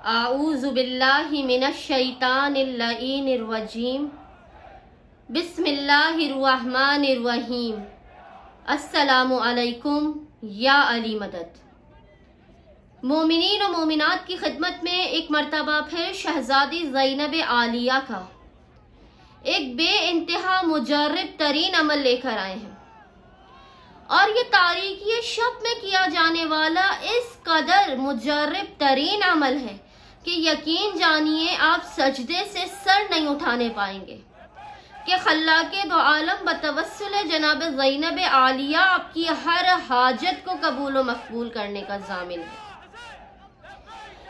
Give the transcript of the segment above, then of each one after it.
आऊज़ु बिल्लाहि मिनश शैतानिर रजीम। बिस्मिल्लाहिर्रहमानिर्रहीम। अस्सलामु अलैकुम या अली मदद। मोमिनीन और मोमिनात की खिदमत में एक मरतबा फिर शहजादी ज़ैनब आलिया का एक बे इंतहा मुजर्रब तरीन अमल लेकर आए हैं और ये तारीकी शब में किया जाने वाला इस कदर मुजर्रब तरीन अमल है कि यकीन जानिए आप सजदे से सर नहीं उठाने पाएंगे कि खल्लाके दो आलम बतवस्सुल जनाब ज़ैनब आलिया आपकी हर हाजत को कबूल व मकबूल करने का ज़ामिन है।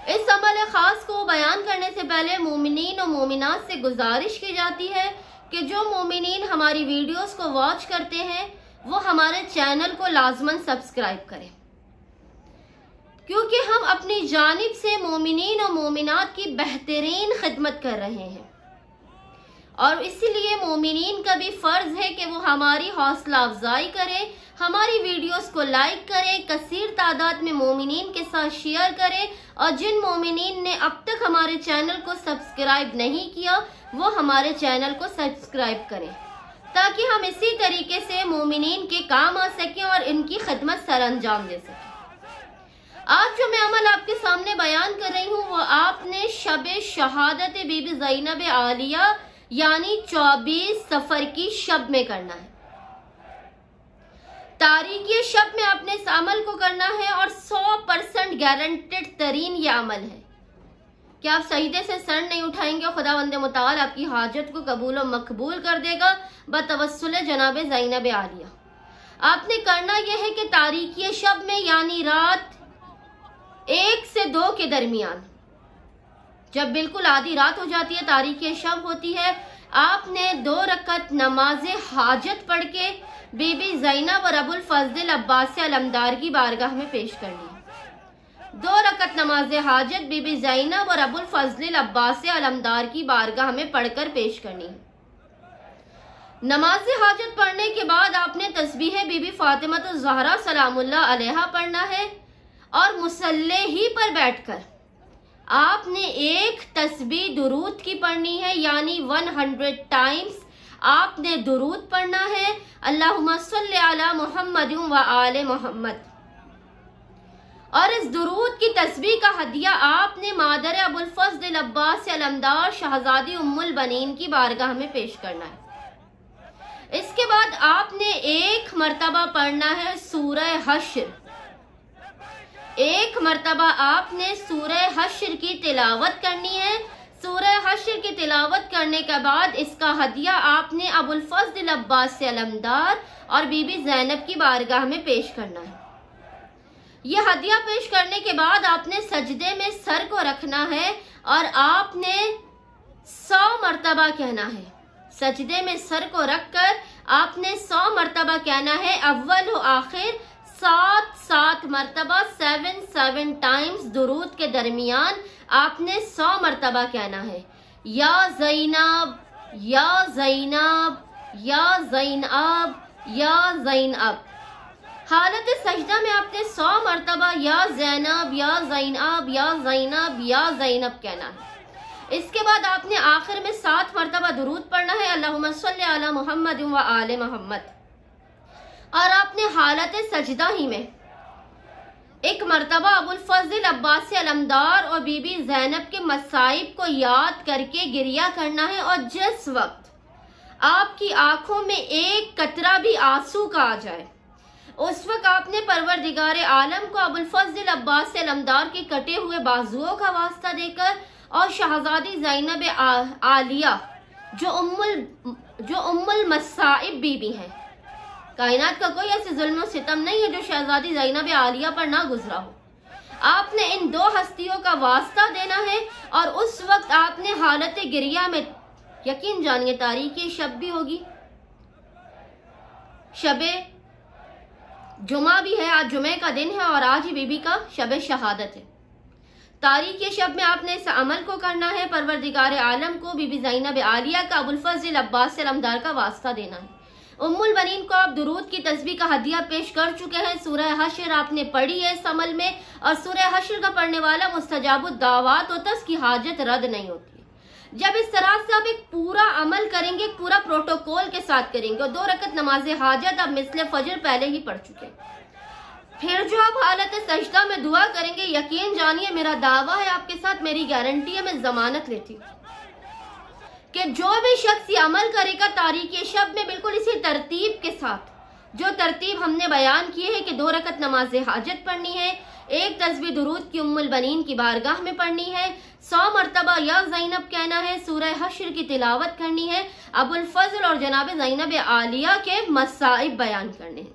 इस अमल खास को बयान करने से पहले मोमिनीन और मोमिनात से गुजारिश की जाती है कि जो मोमिनीन हमारी वीडियोस को वॉच करते हैं वो हमारे चैनल को लाजमन सब्सक्राइब करें, क्योंकि हम अपनी जानिब से मोमिनीन और मोमिनात की बेहतरीन खिदमत कर रहे हैं और इसीलिए मोमिनीन का भी फर्ज है कि वो हमारी हौसला अफजाई करें, हमारी वीडियोस को लाइक करें, कसीर तादाद में मोमिनीन के साथ शेयर करें और जिन मोमिनीन ने अब तक हमारे चैनल को सब्सक्राइब नहीं किया वो हमारे चैनल को सब्सक्राइब करें ताकि हम इसी तरीके से मोमिनीन के काम आ सकें और इनकी खिदमत सर अंजाम दे सकें। आज जो मैं अमल आपके सामने बयान कर रही हूँ वो आपने शब शहादत बीबी ज़ैनब आलिया यानी 24 सफर की शब में करना है। तारीकी शब में आपने इस अमल को करना है और 100% गारंटेड तरीन ये अमल है कि आप सजदे से सर नहीं उठाएंगे और खुदावंद मुताल आपकी हाजत को कबूल और मकबूल कर देगा बतवस्सुल जनाब ज़ैनब आलिया। आपने करना यह है कि तारीकी शब में यानी रात 1 से 2 के दरमियान, जब बिल्कुल आधी रात हो जाती है, तारीकी शब होती है, आपने 2 रकत नमाज हाजत पढ़ के बीबी ज़ैनब और अबुल फजल अब्बास अलमदार की बारगाह में पेश करनी है। 2 रकत नमाज हाजत बीबी ज़ैनब और अबुल फजल अब्बास अलमदार की बारगाह में पढ़कर पेश करनी है। नमाज हाजत पढ़ने के बाद आपने तस्बीह बीबी फातिमा ज़हरा सलामुल्लाह अलैहा पढ़ना है और मुसल्ले ही पर बैठकर आपने एक तस्बीह दुरूद की पढ़नी है यानी 100 टाइम्स आपने दुरूद पढ़ना है, अल्लाहुम्मा सल्ली अला मुहम्मद व आले मोहम्मद। और इस दुरूद की तस्बीह का हदिया आपने मादर अबुल फजल अब्बास अलमदार शहजादी उम्मुल बनीन की बारगाह में पेश करना है। इसके बाद आपने एक मर्तबा पढ़ना है सूरह हश्र। एक मर्तबा आपने सूरह हश्र की तिलावत करनी है। सूरह हश्र की तिलावत करने के बाद इसका हदिया आपने अबुल फजल अब्बास अलमदार और बीबी ज़ैनब की बारगाह में पेश करना है। यह हदिया पेश करने के बाद आपने सजदे में सर को रखना है और आपने 100 मर्तबा कहना है। सजदे में सर को रखकर आपने 100 मर्तबा कहना है, अव्वल व आखिर 7 मर्तबा 7 टाइम्स दुरूद के दरमियान आपने 100 मर्तबा कहना है, या ज़ैनब या ज़ैनब या ज़ैनब या ज़ैनब। हालत सजदा में आपने 100 मर्तबा या ज़ैनब या ज़ैनब या ज़ैनब या ज़ैनब कहना है। इसके बाद आपने आखिर में 7 मर्तबा दुरूद पढ़ना है, अल्लाहुम्मा सल्ली अला मुहम्मद व आले मोहम्मद। और आपने हालत सजदा ही में एक मर्तबा अबुल फजल अब्बास अलमदार और बीबी ज़ैनब के मसाइब को याद करके गिरिया करना है और जिस वक्त आपकी आंखों में एक कतरा भी आंसू का आ जाए उस वक्त आपने परवरदिगार आलम को अबुल फजल अब्बास अलमदार के कटे हुए बाजुओं का वास्ता देकर और शहजादी ज़ैनब आलिया जो उम्मुल मसाइब बीबी है, कायनात का कोई ऐसे जुल्म सितम नहीं है जो शहजादी ज़ैनब आलिया पर ना गुजरा हो, आपने इन 2 हस्तियों का वास्ता देना है और उस वक्त आपने हालत गिरिया में, यकीन जानिए तारीकी शब भी होगी, शबे जुमा भी है, आज जुमे का दिन है और आज ही बीबी का शब शहादत है। तारीकी शब में आपने इस अमल को करना है, परवरदिगार आलम को बीबी ज़ैनब आलिया का अबुल फजल अब्बास अलमदार का वास्ता देना है। उम्मुल बनीन को आप दुरूद की तस्बीह का हदिया पेश कर चुके हैं। सूरह हश्र आपने पढ़ी है इस अमल में, और सूरह हश्र का पढ़ने वाला मुस्तजाबुद दावात होता है, उसकी हाजत रद्द नहीं होती। जब इस तरह से आप एक पूरा अमल करेंगे, पूरा प्रोटोकॉल के साथ करेंगे, और 2 रकत नमाज हाजत आप मिसले फजर पहले ही पढ़ चुके हैं, फिर जो आप हालत सजदा में दुआ करेंगे, यकीन जानिए मेरा दावा है आपके साथ, मेरी गारंटी है, मैं जमानत लेती हूँ कि जो भी शख्स ये अमल करेगा तारीख शब में बिल्कुल इसी तरतीब के साथ, जो तरतीब हमने बयान की है कि 2 रकत नमाज हाजत पढ़नी है, 1 तस्बीह दुरूद की उम्मुल बनीन की बारगाह में पढ़नी है, 100 मरतबा या ज़ैनब कहना है, सूरह हश्र की तिलावत करनी है, अबुल फजल और जनाब ज़ैनब आलिया के मसाइब बयान करने हैं,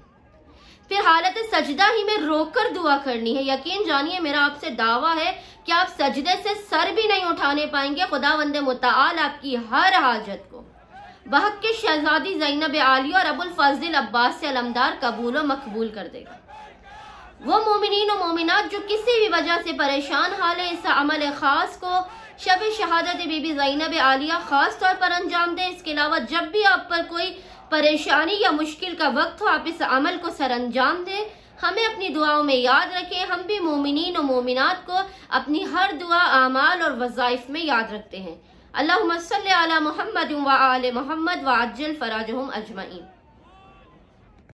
फिर हालत सजदा ही में रोकर दुआ करनी है। यकीन जानिए मेरा आपसे दावा है कि आप सजदे से सर भी नहीं उठाने पाएंगे, खुदावंद मुताल आपकी हर हाजत को बहक के शहजादी ज़ैनब आलिया और अबुल फजल अब्बास से अलमदार कबूल व मकबूल कर देगा। वो मोमिनीन और मोमिनात जो किसी भी वजह से परेशान हाल है, इस अमल खास को शब शहादत बीबी ज़ैनब आलिया खास तौर पर अंजाम दें। इसके अलावा जब भी आप पर कोई परेशानी या मुश्किल का वक्त हो, आप इस अमल को सरअंजाम दें, हमें अपनी दुआओं में याद रखें। हम भी मोमिनीन और मोमिनात को अपनी हर दुआ, आमाल और वज़ाइफ में याद रखते हैं। अल्लाहुम्मा सल्ली अला मुहम्मद व आले मुहम्मद व अज्जल फराजहुम अजमईन।